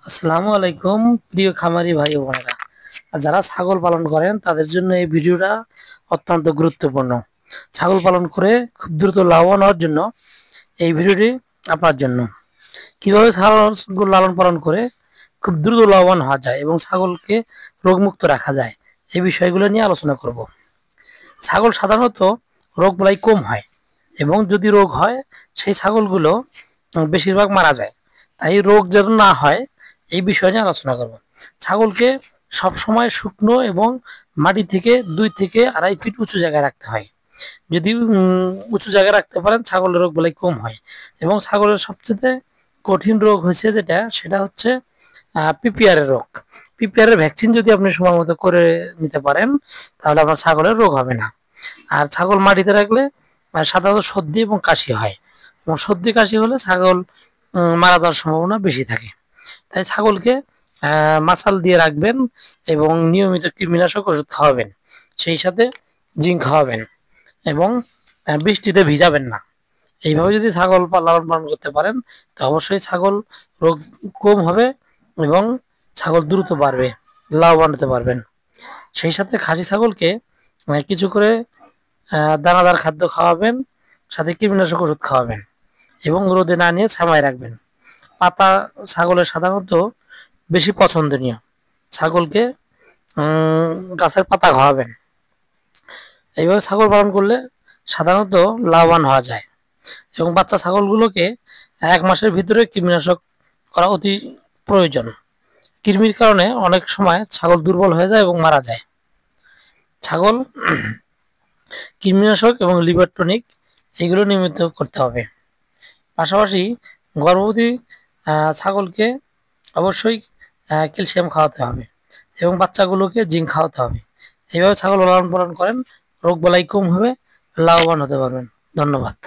আসসালামু আলাইকুম প্রিয় খামারি ভাই ও বোনেরা। আর যারা ছাগল পালন করেন তাদের জন্য এই ভিডিওটা অত্যন্ত গুরুত্বপূর্ণ। ছাগল পালন করে খুব দ্রুত লাভবান হওয়ার জন্য এই ভিডিওটি আপনার জন্য। কিভাবে ছাগল লালন পালন করে খুব দ্রুত লাভবান হওয়া যায় এবং ছাগলকে রোগমুক্ত রাখা যায়, এই বিষয়গুলো নিয়ে আলোচনা করব। ছাগল সাধারণত রোগ বালাই কম হয় এবং যদি রোগ হয় সেই ছাগলগুলো বেশিরভাগ মারা যায়। তাই রোগ যেন না হয় এই বিষয় নিয়ে আলোচনা করব। ছাগলকে সবসময় শুকনো এবং মাটি থেকে 2 থেকে 2.5 ফিট উঁচু জায়গায় রাখতে হয়। যদি উঁচু জায়গায় রাখতে পারেন ছাগলের রোগ বালাই কম হয়। এবং ছাগলের সবচেয়ে কঠিন রোগ হচ্ছে সেটা হচ্ছে পিপিআর এর রোগ। পিপিআর এর ভ্যাকসিন যদি আপনি সময় মতো করে নিতে পারেন তাহলে আপনার ছাগলের রোগ হবে না। আর ছাগল মাটিতে রাখলে সাধারণত সর্দি এবং কাশি হয়, এবং সর্দি কাশি হলে ছাগল মারা যাওয়ার সম্ভাবনা বেশি থাকে। তাই ছাগলকে মাসাল দিয়ে রাখবেন এবং নিয়মিত কৃমিনাশক ওষুধ খাওয়াবেন, সেই সাথে জিঙ্ক খাওয়াবেন এবং বৃষ্টিতে ভিজাবেন না। এইভাবে যদি ছাগল লালন পালন করতে পারেন তো অবশ্যই ছাগল রোগ কম হবে এবং ছাগল দ্রুত বাড়বে, লাভবান হতে পারবেন। সেই সাথে খাসি ছাগলকে কিছু করে দানাদার খাদ্য খাওয়াবেন, সাথে কীটনাশক ওষুধ খাওয়াবেন এবং রোদে না নিয়ে ছামায় রাখবেন। পাতা ছাগলের সাধারণত বেশি পছন্দনীয়। ছাগলকে গাছের পাতা খাওয়াবেন। এইভাবে ছাগল পালন করলে সাধারণত লাভবান হওয়া যায়। এবং বাচ্চা ছাগলগুলোকে 1 মাসের ভিতরে কৃমিনাশক করা অতি প্রয়োজন। কৃমির কারণে অনেক সময় ছাগল দুর্বল হয়ে যায় এবং মারা যায়। ছাগল কৃমিনাশক এবং লিভার টনিক এগুলো নিয়মিত করতে হবে। পাশাপাশি গর্ভবতী ছাগলকে অবশ্যই ক্যালসিয়াম খাওয়াতে হবে এবং বাচ্চাগুলোকে জিঙ্ক খাওয়াতে হবে। এইভাবে ছাগল লালন পালন করেন, রোগ বালাই কম হবে, লাভবান হতে পারবেন। ধন্যবাদ।